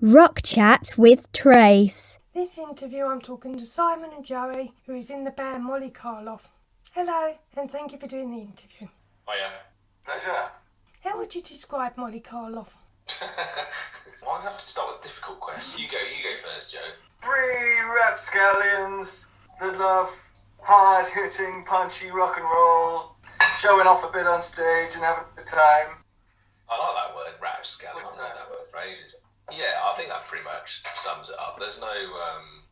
Rock Chat with Trace. This interview I'm talking to Simon and Jowie, who is in the band Molly Karloff. Hello, and thank you for doing the interview. Hiya. Pleasure. How would you describe Molly Karloff? Well, I have to start with a difficult question. You go first, Joe. 3 rapscallions that love hard-hitting, punchy rock and roll, showing off a bit on stage and having a good time. I like that word, rapscallion. I've known that word for ages. Yeah, I think that pretty much sums it up. There's no,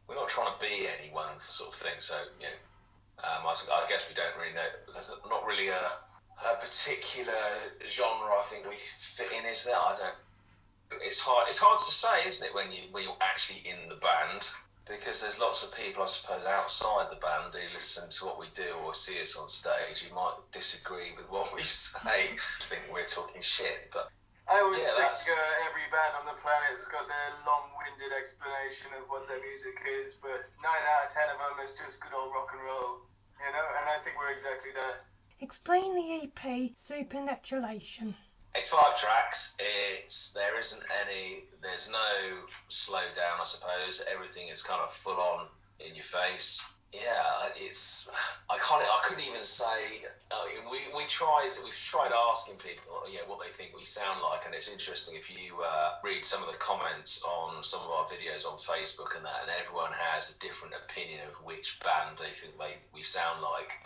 we're not trying to be any one sort of thing. So, I guess we don't really know. There's not really a particular genre I think we fit in, is there? It's hard to say, isn't it, when you're actually in the band, because there's lots of people, I suppose, outside the band who listen to what we do or see us on stage who might disagree with what we say, think we're talking shit, but I always think every band on the planet's got their long-winded explanation of what their music is, but 9 out of 10 of them is just good old rock and roll, you know, and I think we're exactly that. Explain the EP Supernaturalation. It's 5 tracks. There's no slow down, I suppose. Everything is kind of full on in your face. Yeah, I couldn't even say. We've tried asking people, what they think we sound like, and it's interesting if you read some of the comments on some of our videos on Facebook and that, and everyone has a different opinion of which band they think we sound like,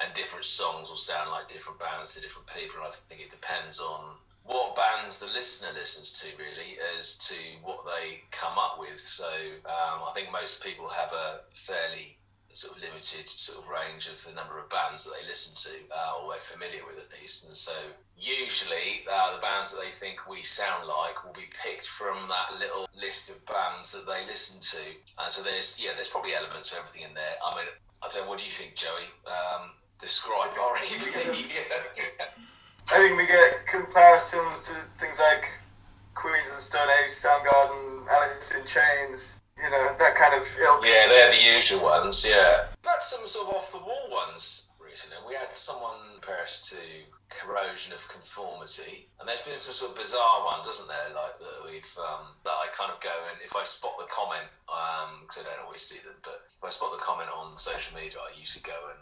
and different songs will sound like different bands to different people, and I think it depends on what bands the listener listens to, really, as to what they come up with. So I think most people have a fairly sort of limited sort of range of the number of bands that they listen to, or they're familiar with at least. And so usually the bands that they think we sound like will be picked from that little list of bands that they listen to. And so there's probably elements of everything in there. I mean, I don't know, what do you think, Joey? Describe our EP. I think we get comparisons to things like Queens of the Stone Age, Soundgarden, Alice in Chains, you know, that kind of ilk. Yeah, they're the usual ones, yeah. We've had some sort of off-the-wall ones recently. We had someone compare us to Corrosion of Conformity, and there's been some sort of bizarre ones, hasn't there, like that that I kind of go, and if I spot the comment, because I don't always see them, but if I spot the comment on social media, I usually go and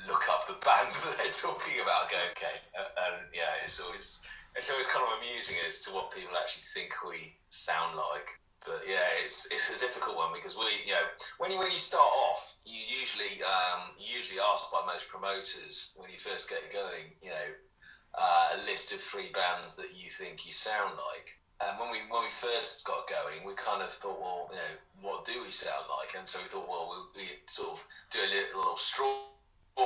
look up the band that they're talking about, go, okay, and yeah, it's always kind of amusing as to what people actually think we sound like. But yeah, it's a difficult one, because when you start off, you usually asked by most promoters when you first get going, a list of 3 bands that you think you sound like. And when we first got going, we kind of thought, well, what do we sound like? And so we thought, well, we sort of do a little straw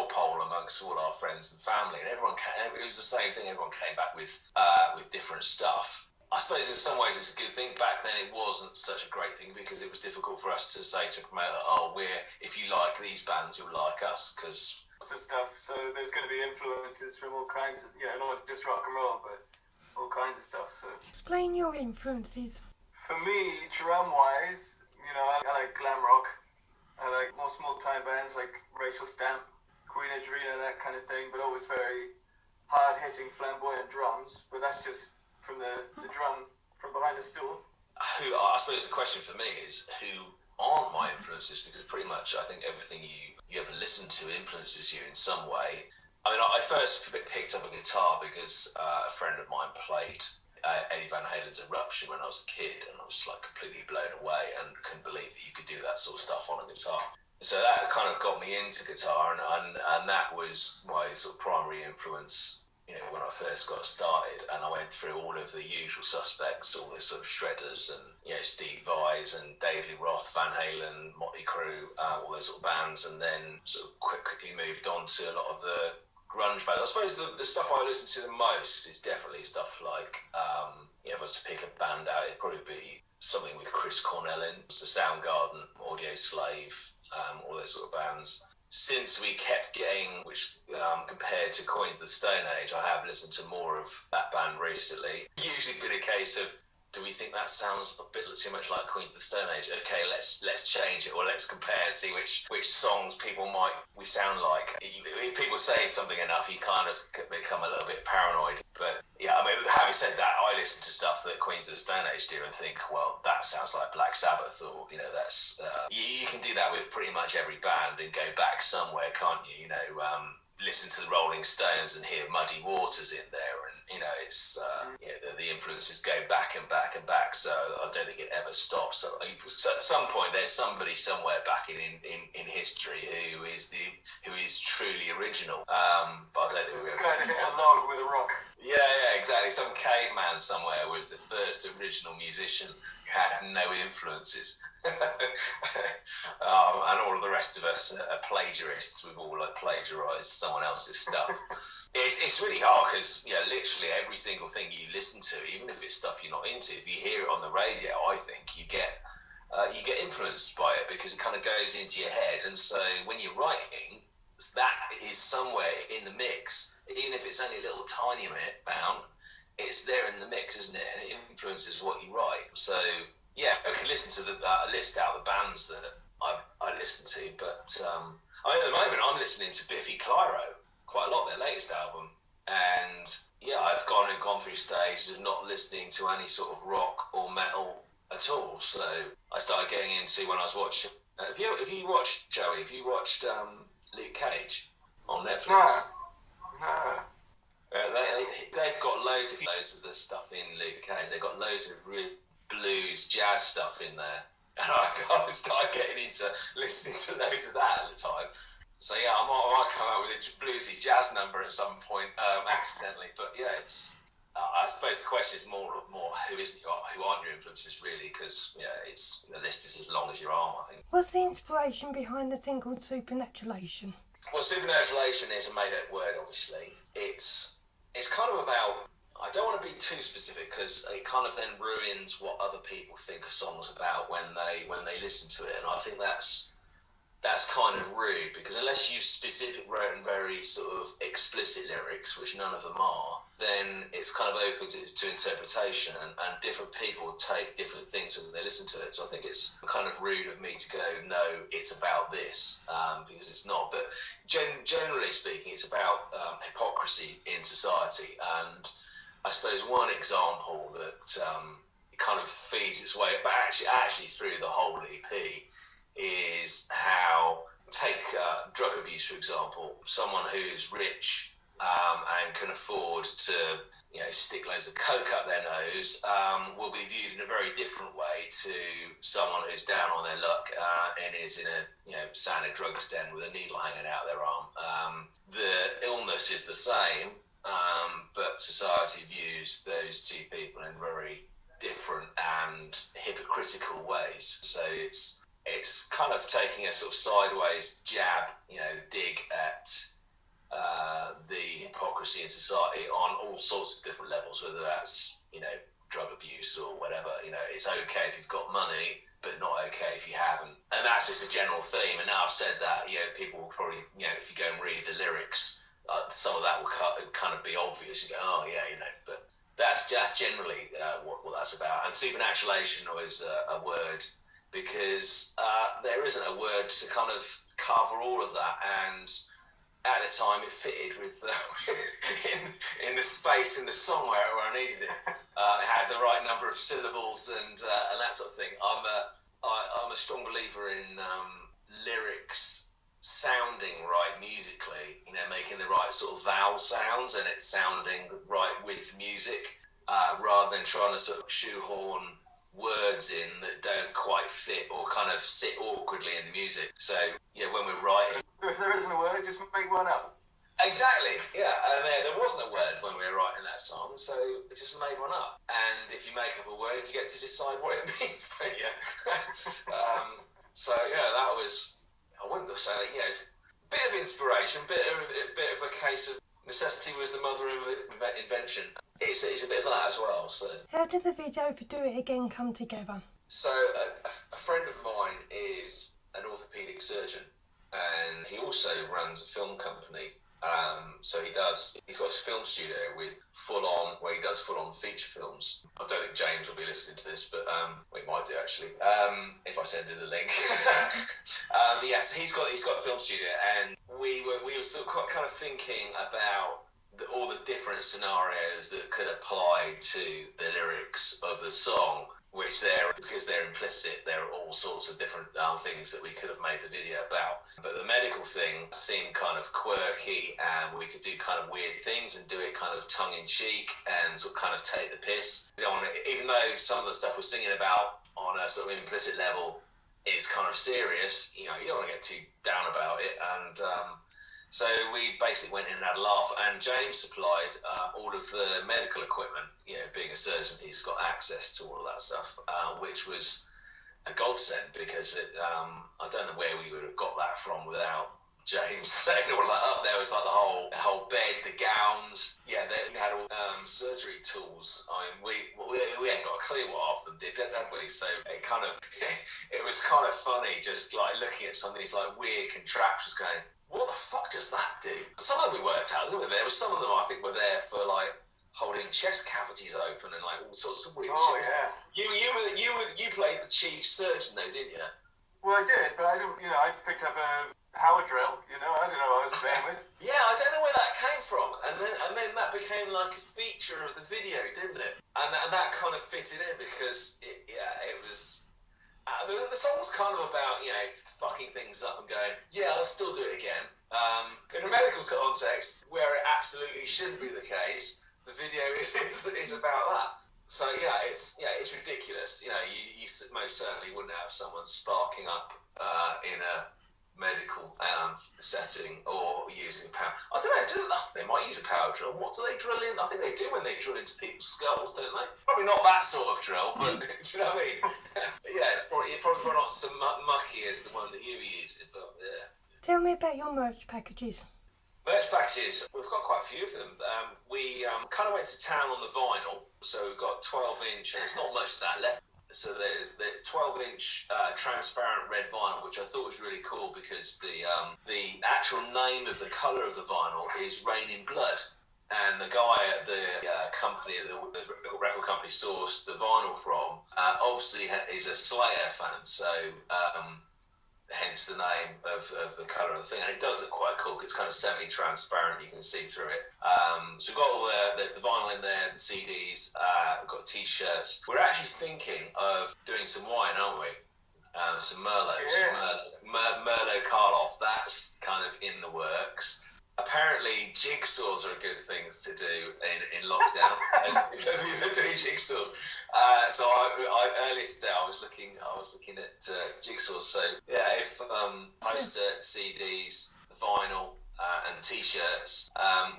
poll amongst all our friends and family, and it was the same thing. Everyone came back with different stuff. I suppose in some ways it's a good thing. Back then it wasn't such a great thing, because it was difficult for us to say to a promoter, if you like these bands, you'll like us, because stuff. So there's going to be influences from all kinds of, not just rock and roll, but all kinds of stuff. So Explain your influences. For me, drum-wise, I like glam rock. I like more small-time bands like Rachel Stamp, Queen Adrena, that kind of thing, but always very hard-hitting, flamboyant drums. But that's just from the drum from behind the stool. I suppose the question for me is, who aren't my influences? Because pretty much I think everything you ever listen to influences you in some way. I mean, I first picked up a guitar because a friend of mine played Eddie Van Halen's Eruption when I was a kid, and I was like completely blown away and couldn't believe that you could do that sort of stuff on a guitar. So that kind of got me into guitar, and that was my sort of primary influence, when I first got started. And I went through all of the usual suspects, all the sort of shredders, and Steve Vais and Dave Lee Roth, Van Halen, Motley Crue, all those sort of bands, and then sort of quickly moved on to a lot of the grunge bands. I suppose the stuff I listen to the most is definitely stuff like, if I was to pick a band out, it'd probably be something with Chris Cornell in, the Soundgarden, Audio Slave, all those sort of bands. Since we kept getting, which compared to Queens of the Stone Age, I have listened to more of that band recently. Usually been a case of do we think that sounds a bit too much like Queens of the Stone Age? Okay, let's change it, or let's compare, see which songs we sound like. If people say something enough, you kind of become a little bit paranoid. But yeah, I mean, having said that, I listen to stuff that Queens of the Stone Age do and think, well, that sounds like Black Sabbath, or that's you can do that with pretty much every band and go back somewhere, can't you? Listen to the Rolling Stones and hear Muddy Waters in there, and it's the influences go back and back and back. So I don't think it ever stops. So at some point, there's somebody somewhere back in history who is truly original. But I don't think it's going to hit a log with a rock. Yeah, exactly. Some caveman somewhere was the first original musician who had no influences. And all of the rest of us are plagiarists. We've all plagiarised someone else's stuff. It's really hard because literally every single thing you listen to, even if it's stuff you're not into, if you hear it on the radio, I think you get influenced by it because it kind of goes into your head. And so when you're writing, that is somewhere in the mix, even if it's only a little tiny bit bound. It's there in the mix, isn't it? And it influences what you write. So yeah, I could listen to list out the bands that I listen to, but at the moment I'm listening to Biffy Clyro quite a lot, their latest album, and yeah, I've gone through stages of not listening to any sort of rock or metal at all. So I started getting into when I was watching. Have you watched Joey? Have you watched Luke Cage on Netflix? No. They've got loads of the stuff in Luke Cage. They've got loads of real blues, jazz stuff in there. And I started getting into listening to loads of that at the time. So yeah, I might come out with a bluesy jazz number at some point, accidentally. But yeah, I suppose the question is more who aren't your influences really, because it's the list is as long as your arm, I think. What's the inspiration behind the thing called Supernaturalation? Well, Supernaturalation is a made-up word, obviously. It's kind of about, I don't want to be too specific because it kind of then ruins what other people think a song's about when they listen to it, and I think that's kind of rude, because unless you wrote in very sort of explicit lyrics, which none of them are, then it's kind of open to interpretation, and different people take different things when they listen to it. So I think it's kind of rude of me to go, no, it's about this, because it's not. But generally speaking, it's about hypocrisy in society. And I suppose one example that kind of feeds its way, but actually through the whole EP, is how, take drug abuse for example. Someone who's rich and can afford to stick loads of coke up their nose will be viewed in a very different way to someone who's down on their luck and is in a sat in a drugs den with a needle hanging out their arm. The illness is the same, but society views those two people in very different and hypocritical ways. So it's kind of taking a sort of sideways jab, dig at the hypocrisy in society on all sorts of different levels, whether that's, drug abuse or whatever. It's okay if you've got money, but not okay if you haven't. And that's just a general theme. And now I've said that, people will probably, if you go and read the lyrics, some of that will kind of be obvious. You go, oh yeah, but that's generally what that's about. And Supernaturalation was a word, because there isn't a word to kind of cover all of that, and at the time it fitted with in the space in the song where I needed it. It had the right number of syllables and that sort of thing. I'm a strong believer in lyrics sounding right musically, making the right sort of vowel sounds and it sounding right with music, rather than trying to sort of shoehorn words in that don't quite fit or kind of sit awkwardly in the music. So when we're writing, if there isn't a word, just make one up. Exactly, yeah. And there wasn't a word when we were writing that song, so I just made one up. And if you make up a word, you get to decide what it means, don't you? So that was, I wouldn't say, it's a bit of inspiration, bit of a case of necessity was the mother of invention. It's a bit of that as well. So How did the video for Do It Again come together? So a friend of mine is an orthopaedic surgeon, and he also runs a film company So he's got a film studio with where he does full-on feature films. I don't think James will be listening to this, but he might do actually, if I send him the link. Yes, he's got a film studio, and we were sort of kind of thinking about all the different scenarios that could apply to the lyrics of the song, because they're implicit, there are all sorts of different things that we could have made the video about. But the medical thing seemed kind of quirky, and we could do kind of weird things and do it kind of tongue-in-cheek and sort of kind of take the piss. Even though some of the stuff we're singing about on a sort of implicit level is kind of serious, you don't want to get too down about it. And so we basically went in and had a laugh, and James supplied all of the medical equipment. Being a surgeon, he's got access to all of that stuff, which was a godsend, because I don't know where we would have got that from without James setting all that up. There was like the whole bed, the gowns. Yeah, they had all surgery tools. I mean, we ain't got a clue what half of them did, had we? So it kind of it was kind of funny, just like looking at some of these like weird contraptions, going, what the fuck does that do? Some of them we worked out, didn't we? There was some of them I think were there for like holding chest cavities open and like all sorts of weird shit. Yeah. You played the chief surgeon though, didn't you? Well, I did, but I didn't. I picked up a power drill. I don't know what I was playing with. Yeah, I don't know where that came from, and then that became like a feature of the video, didn't it? And that kind of fitted in, because it was. The song's kind of about fucking things up and going, yeah, I'll still do it again. In a medical context, where it absolutely shouldn't be the case, the video is about that. So it's ridiculous. You most certainly wouldn't have someone sparking up in a medical setting or using a power. I don't know. They might use a power drill. What do they drill in? I think they do when they drill into people's skulls, don't they? Probably not that sort of drill, but do you know what I mean? Yeah, it's probably not so mucky as the one that you were using, but yeah. Tell me about your merch packages. Merch packages, we've got quite a few of them. We kind of went to town on the vinyl, so we've got 12-inch, and there's not much of that left. So there's the 12-inch transparent red vinyl, which I thought was really cool, because the actual name of the colour of the vinyl is Rain in Blood. And the guy at the company, the record company sourced the vinyl from, obviously is a Slayer fan, so hence the name of the colour of the thing. And it does look quite cool, because it's kind of semi-transparent, you can see through it. So we've got there's the vinyl in there, the CDs, we've got t-shirts. We're actually thinking of doing some wine, aren't we? Some Merlot. Yes. Molly Karloff, that's kind of in the works. Apparently jigsaws are good things to do in lockdown. Doing jigsaws. So I earlier today I was looking at jigsaws. So yeah, if poster, CDs, vinyl, and t-shirts.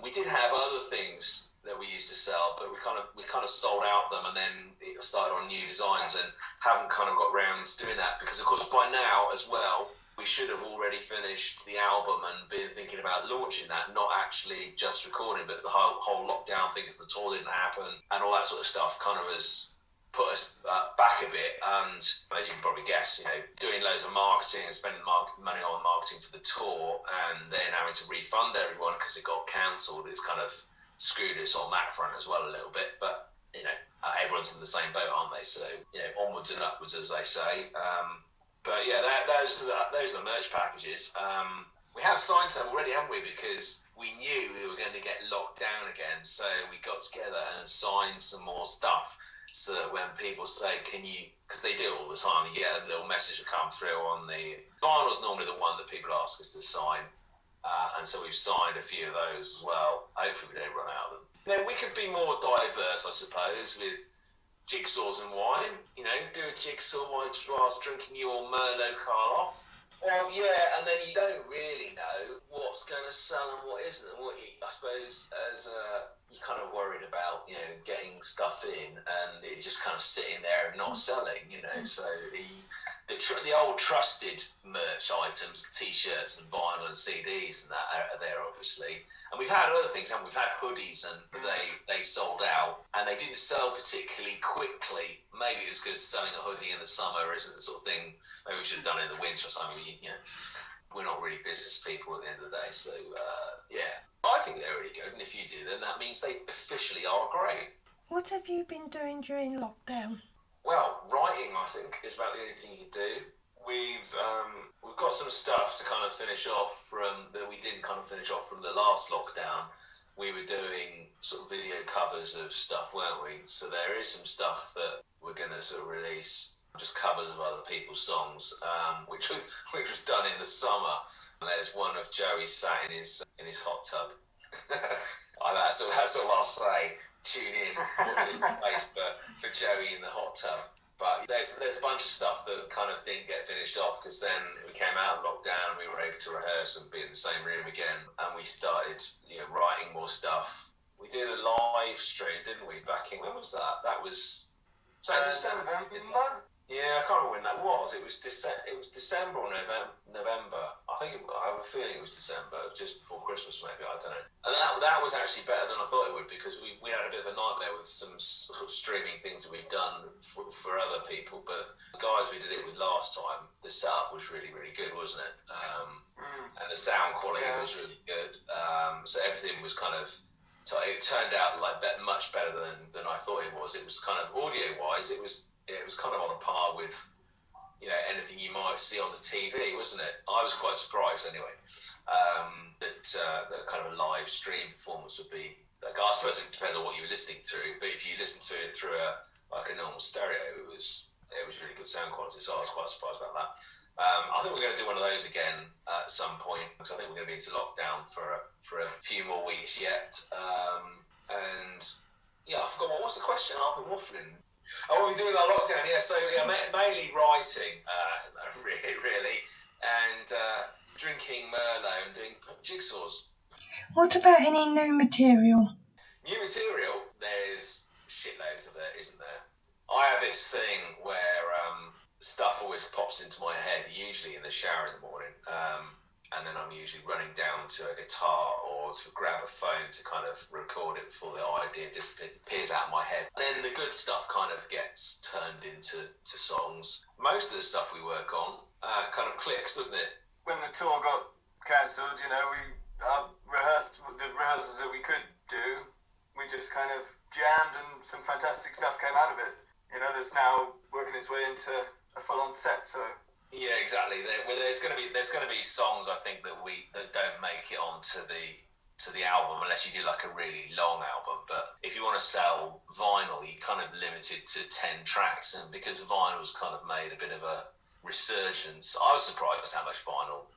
We did have other things that we used to sell, but we kind of sold out them, and then it started on new designs, and haven't kind of got round to doing that, because of course by now as well, we should have already finished the album and been thinking about launching that, not actually just recording, but the whole lockdown thing, as the tour didn't happen and all that sort of stuff, kind of has put us back a bit. And as you can probably guess, doing loads of marketing and spending money on marketing for the tour, and then having to refund everyone because it got cancelled, it's kind of screwed us on that front as well a little bit. But everyone's in the same boat, aren't they? So onwards and upwards, as they say. But yeah, those are the merch packages. We have signed some already, haven't we? Because we knew we were going to get locked down again, so we got together and signed some more stuff. So that when people say, "Can you?" Because they do all the time, you get a little message will come through on the vinyl's normally the one that people ask us to sign, and so we've signed a few of those as well. Hopefully, we don't run out of them. We could be more diverse, I suppose, with jigsaws and wine, do a jigsaw whilst drinking your Molly Karloff. Yeah, and then you don't really know what's going to sell and what isn't. And what I suppose, as you're kind of worried about, getting stuff in, and it just kind of sitting there and not selling, So the old trusted merch items, t-shirts and vinyl and CDs and that are there, obviously. And we've had other things, and we've had hoodies, and they sold out, and they didn't sell particularly quickly. Maybe it was because selling a hoodie in the summer isn't the sort of thing. Maybe we should have done it in the winter or something. We're not really business people at the end of the day, so yeah. I think they're really good, and if you do, then that means they officially are great. What have you been doing during lockdown? Well, writing, I think, is about the only thing you can do. We've got some stuff to kind of finish off that we didn't kind of finish off from the last lockdown. We were doing sort of video covers of stuff, weren't we? So there is some stuff that we're going to sort of release, just covers of other people's songs, which was done in the summer. And there's one of Joey sat in his hot tub. That's all I'll say. Tune in, watch his face for Joey in the hot tub. But there's a bunch of stuff that kind of didn't get finished off because then we came out of lockdown and we were able to rehearse and be in the same room again, and we started writing more stuff. We did a live stream, didn't we? When was that? That was that December. Yeah, I can't remember when that was. It was December or November. I have a feeling it was December, just before Christmas maybe, I don't know. And that was actually better than I thought it would, because we had a bit of a nightmare with some sort of streaming things that we'd done for other people. But the guys we did it with last time, the setup was really, really good, wasn't it? And the sound quality was really good. So everything was kind of... So it turned out like much better than I thought it was. It was kind of audio-wise, it was kind of on a par with anything you might see on the TV, wasn't it? I was quite surprised anyway that kind of a live stream performance would be like. I suppose it depends on what you were listening through, but if you listen to it through a normal stereo, it was really good sound quality. So I was quite surprised about that. I think we're going to do one of those again at some point, because I think we're going to be into lockdown for a few more weeks yet. And yeah, I forgot what was the question. I've been waffling. Oh, we're doing our lockdown, yeah. So mainly writing, really, and drinking Merlot and doing jigsaws. What about any new material? New material? There's shitloads of it, isn't there? I have this thing where stuff always pops into my head, usually in the shower in the morning, and then I'm usually running down to a guitar or to grab a phone to kind of record it before the idea disappears out of my head. And then the good stuff kind of gets turned into songs. Most of the stuff we work on kind of clicks, doesn't it? When the tour got cancelled, we rehearsed the rehearsals that we could do. We just kind of jammed, and some fantastic stuff came out of it. That's now working its way into a full-on set. So yeah, exactly. There's going to be songs, I think, that don't make it onto the album unless you do like a really long album. But if you want to sell vinyl, you kind of limit it to 10 tracks, and because vinyl's kind of made a bit of a resurgence, I was surprised how much vinyl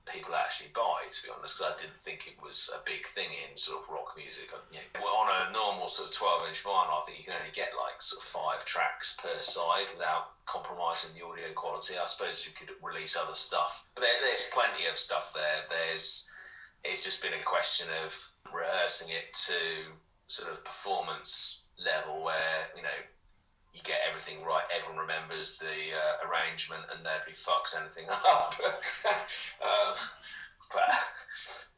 people actually buy, to be honest, because I didn't think it was a big thing in sort of rock music. On a normal sort of 12-inch vinyl, I think you can only get like sort of 5 tracks per side without compromising the audio quality. I suppose you could release other stuff, but there's plenty of stuff there. It's just been a question of rehearsing it to sort of performance level where you get everything right, everyone remembers the arrangement, and nobody fucks anything up. But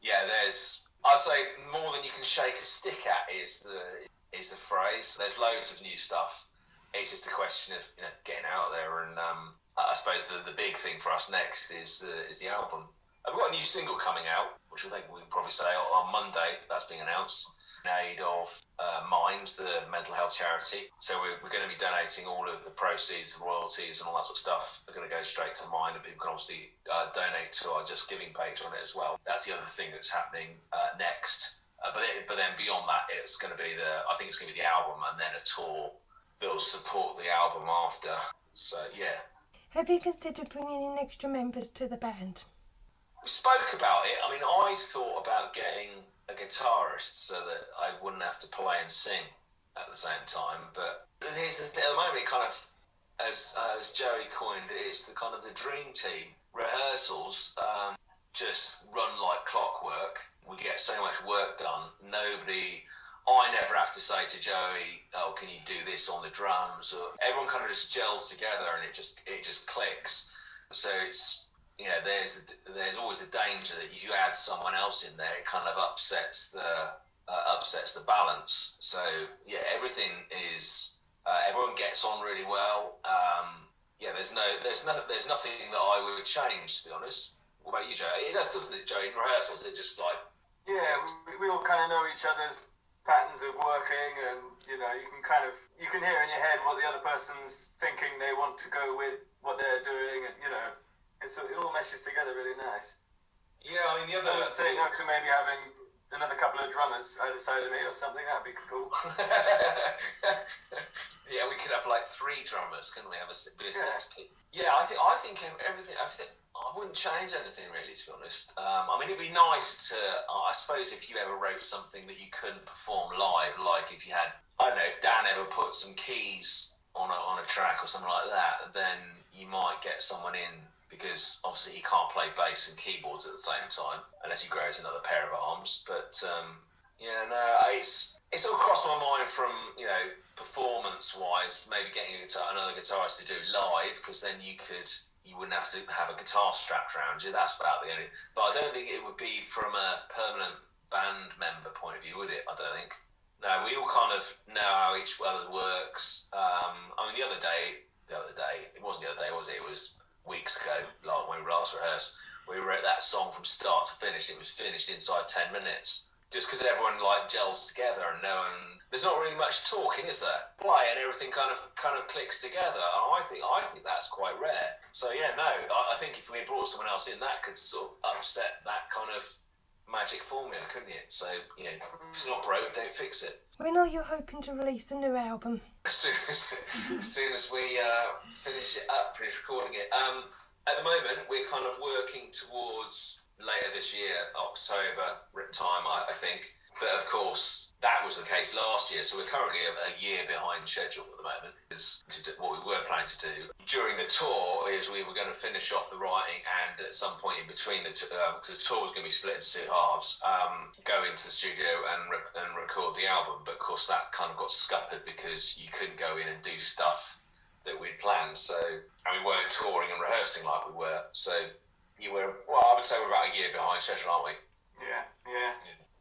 yeah, I'd say more than you can shake a stick at is the phrase. There's loads of new stuff. It's just a question of getting out there, and I suppose the big thing for us next is the album. We've got a new single coming out, which I think we can probably say on Monday. That's being announced. In aid of Mind, the mental health charity. So we're going to be donating all of the proceeds, royalties and all that sort of stuff. We're going to go straight to Mind, and people can obviously donate to our Just Giving page on it as well. That's the other thing that's happening next. But then beyond that, it's going to be I think it's going to be the album, and then a tour that will support the album after. So yeah. Have you considered bringing in extra members to the band? We spoke about it. I mean, I thought about getting a guitarist so that I wouldn't have to play and sing at the same time. But at the moment, it kind of, as Joey coined it, it's the kind of the dream team. Rehearsals just run like clockwork. We get so much work done. I never have to say to Joey, "Oh, can you do this on the drums?" Or everyone kind of just gels together, and it just clicks. So it's. There's always the danger that if you add someone else in there, it kind of upsets the balance. So yeah, everything is everyone gets on really well. There's nothing that I would change, to be honest. What about you, Joe? It does, doesn't it, Joe? In rehearsals, it just like Yeah, we all kind of know each other's patterns of working, and you know, you can hear in your head what the other person's thinking they want to go with, what they're doing, and you know, it all meshes together really nice. Yeah, I mean, the other... I would say no to maybe having another couple of drummers either side of me or something. That'd be cool. Yeah, we could have like 3 drummers, couldn't we? Have a bit of Yeah. sex. Yeah, I think everything. I wouldn't change anything really, to be honest. I mean, it'd be nice to. I suppose if you ever wrote something that you couldn't perform live, like if you had, I don't know, if Dan ever put some keys on a track or something like that, then you might get someone in, because obviously he can't play bass and keyboards at the same time unless he grows another pair of arms. But yeah, no, it's all crossed my mind from, you know, performance-wise, maybe getting another guitarist to do live, because then you wouldn't have to have a guitar strapped around you. That's about the only. But I don't think it would be from a permanent band member point of view, would it? I don't think. No, we all kind of know how each other works. I mean, the other day, it wasn't the other day, was it? It was weeks ago, like when we last rehearsed. We wrote that song from start to finish. It was finished inside 10 minutes. Just because everyone like gels together and there's not really much talking, is there? Play and everything kind of clicks together. And I think that's quite rare. So yeah, no, I think if we brought someone else in, that could sort of upset that kind of magic formula, couldn't it? So, you know, if it's not broke, don't fix it. When are you hoping to release a new album? As soon as we finish recording it. At the moment, we're kind of working towards later this year, October time, I think. But of course, that was the case last year, so we're currently a year behind schedule at the moment. Is what we were planning to do during the tour is we were going to finish off the writing, and at some point in between because the tour was going to be split into 2 halves, go into the studio and record the album. But of course, that kind of got scuppered because you couldn't go in and do stuff that we'd planned. So, and we weren't touring and rehearsing like we were. So I would say we're about a year behind schedule, aren't we? Yeah.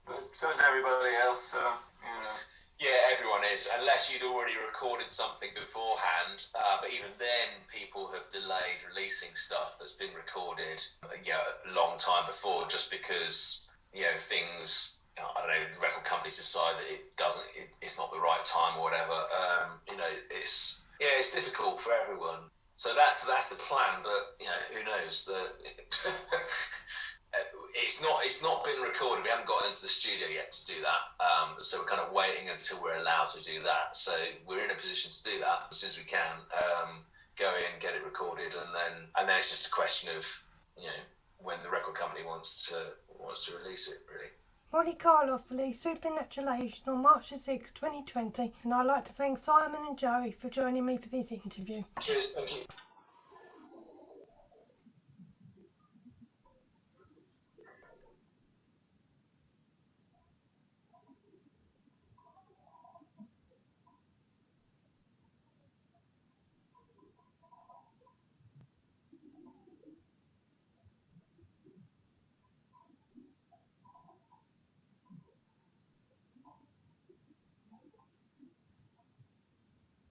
But so is everybody else, so, you know. Yeah, everyone is, unless you'd already recorded something beforehand. But even then, people have delayed releasing stuff that's been recorded, a long time before, just because, things, I don't know, record companies decide that it's not the right time or whatever. It's difficult for everyone. So that's the plan, but who knows? It's not been recorded. We haven't got into the studio yet to do that. So we're kind of waiting until we're allowed to do that. So we're in a position to do that as soon as we can. Go in, get it recorded, and then it's just a question of when the record company wants to release it, really. Molly Karloff released Supernaturalation on March the 6th, 2020, and I'd like to thank Simon and Jowie for joining me for this interview. Cheers, thank you.